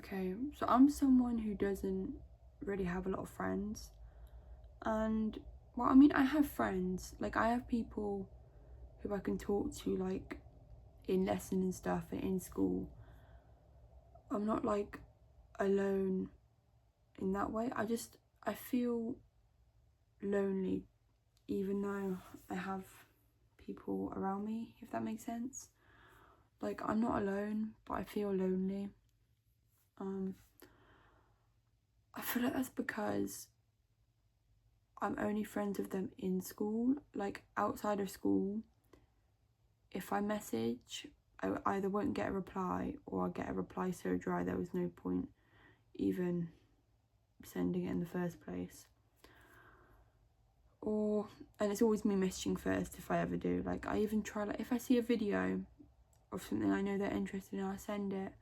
Okay, so I'm someone who doesn't really have a lot of friends. And, well, I mean, I have friends. Like, I have people who I can talk to, like, in lesson and stuff and in school. I'm not, like, alone in that way. I feel lonely even though I have people around me, if that makes sense. Like, I'm not alone, but I feel lonely. I feel like that's because I'm only friends with them in school. Like, outside of school, if I message, I either won't get a reply or I'll get a reply so dry there was no point even sending it in the first place. And it's always me messaging first if I ever do. Like, I even try, like, if I see a video of something I know they're interested in, I'll send it.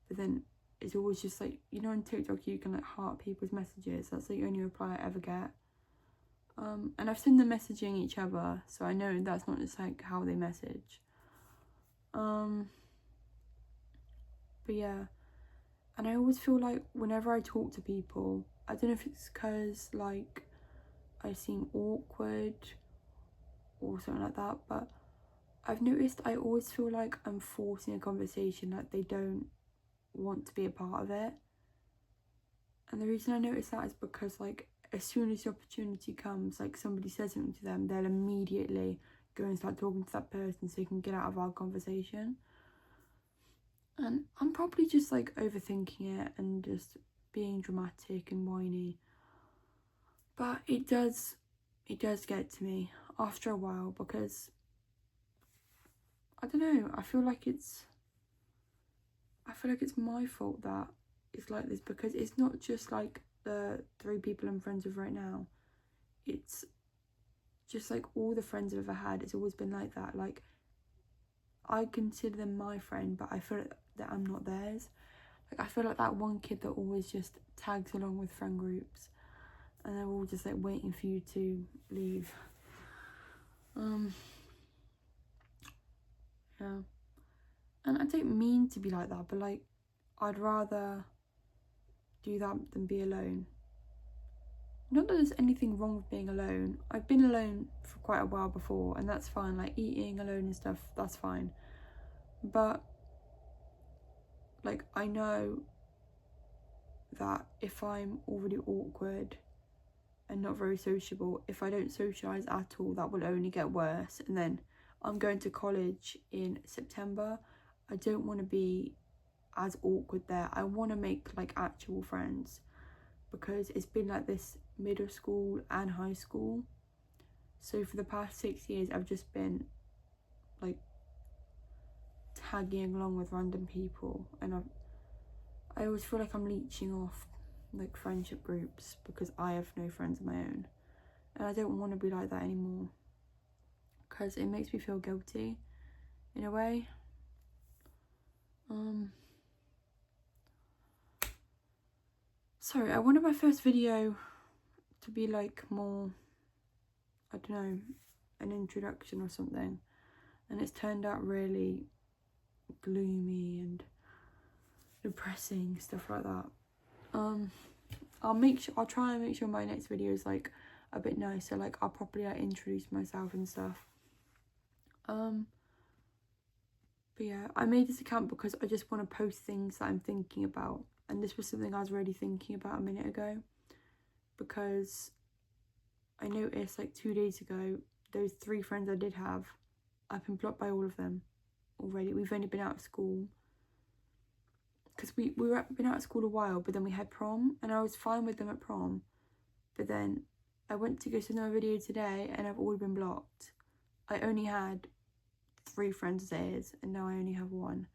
But then it's always just like, you know, on TikTok you can like heart people's messages. That's the only reply I ever get. And I've seen them messaging each other, so I know that's not just like how they message. But yeah, and I always feel like whenever I talk to people, I don't know if it's because like I seem awkward or something like that, but I've noticed I always feel like I'm forcing a conversation, like they don't want to be a part of it. And the reason I notice that is because like as soon as the opportunity comes, like somebody says something to them, they'll immediately go and start talking to that person so they can get out of our conversation. And I'm probably just like overthinking it and just being dramatic and whiny. But it does get to me after a while, because I don't know, I feel like it's my fault that it's like this, because it's not just like the 3 people I'm friends with right now. It's just like all the friends I've ever had, it's always been like that. Like, I consider them my friend, but I feel like that I'm not theirs. Like, I feel like that one kid that always just tags along with friend groups and they're all just like waiting for you to leave. Yeah. And I don't mean to be like that, but like, I'd rather do that than be alone. Not that there's anything wrong with being alone. I've been alone for quite a while before, and that's fine. Like, eating alone and stuff, that's fine. But like, I know that if I'm already awkward and not very sociable, if I don't socialise at all, that will only get worse. And then I'm going to college in September. I don't want to be as awkward there. I want to make like actual friends, because it's been like this middle school and high school. So for the past 6 years I've just been like tagging along with random people, and I always feel like I'm leeching off like friendship groups because I have no friends of my own, and I don't want to be like that anymore, because it makes me feel guilty in a way. Sorry, I wanted my first video to be like more, I don't know, an introduction or something, and it's turned out really gloomy and depressing, stuff like that. I'll try and make sure my next video is like a bit nicer. Like, I'll properly like introduce myself and stuff. But yeah, I made this account because I just want to post things that I'm thinking about, and this was something I was really thinking about a minute ago, because I noticed like 2 days ago, those 3 friends I did have, I've been blocked by all of them already. We've only been out of school, because we were been out of school a while, but then we had prom, and I was fine with them at prom. But then I went to go to another video today, and I've all been blocked. I only had 3 friends as it is, and now I only have 1,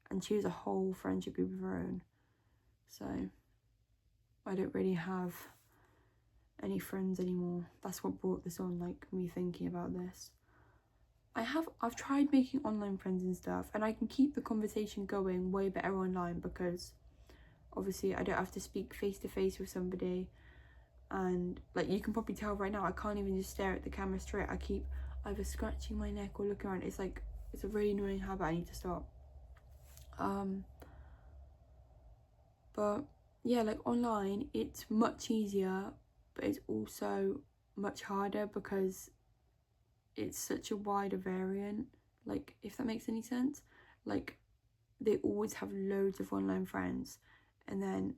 and she has a whole friendship group of her own. So I don't really have any friends anymore. That's what brought this on, like me thinking about this. I've tried making online friends and stuff, and I can keep the conversation going way better online, because obviously I don't have to speak face to face with somebody, and like you can probably tell right now I can't even just stare at the camera straight. I keep either scratching my neck or looking around. It's a really annoying habit I need to stop. But yeah, like online it's much easier, but it's also much harder because it's such a wider variant, like, if that makes any sense. Like, they always have loads of online friends, and then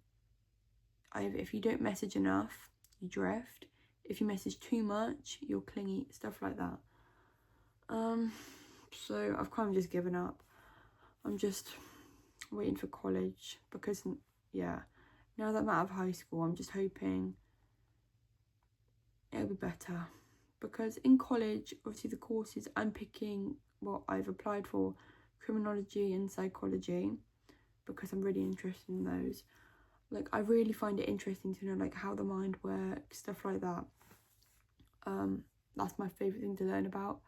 if you don't message enough, you drift. If you message too much, you're clingy, stuff like that. So I've kind of just given up. I'm just waiting for college because, yeah, now that I'm out of high school, I'm just hoping it'll be better. Because in college, obviously the courses I'm picking, what I've applied for, criminology and psychology, because I'm really interested in those. Like, I really find it interesting to know, like, how the mind works, stuff like that. That's my favourite thing to learn about.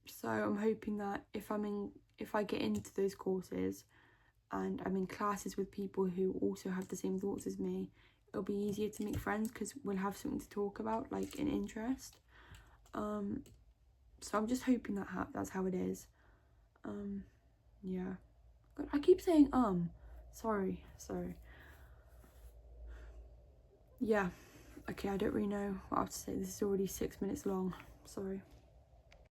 So I'm hoping that if I get into those courses and I'm in classes with people who also have the same thoughts as me, it'll be easier to make friends because we'll have something to talk about, like an interest. So I'm just hoping that that's how it is. Yeah. God, I keep saying sorry. Yeah, okay, I don't really know what I have to say. This is already 6 minutes long. Sorry.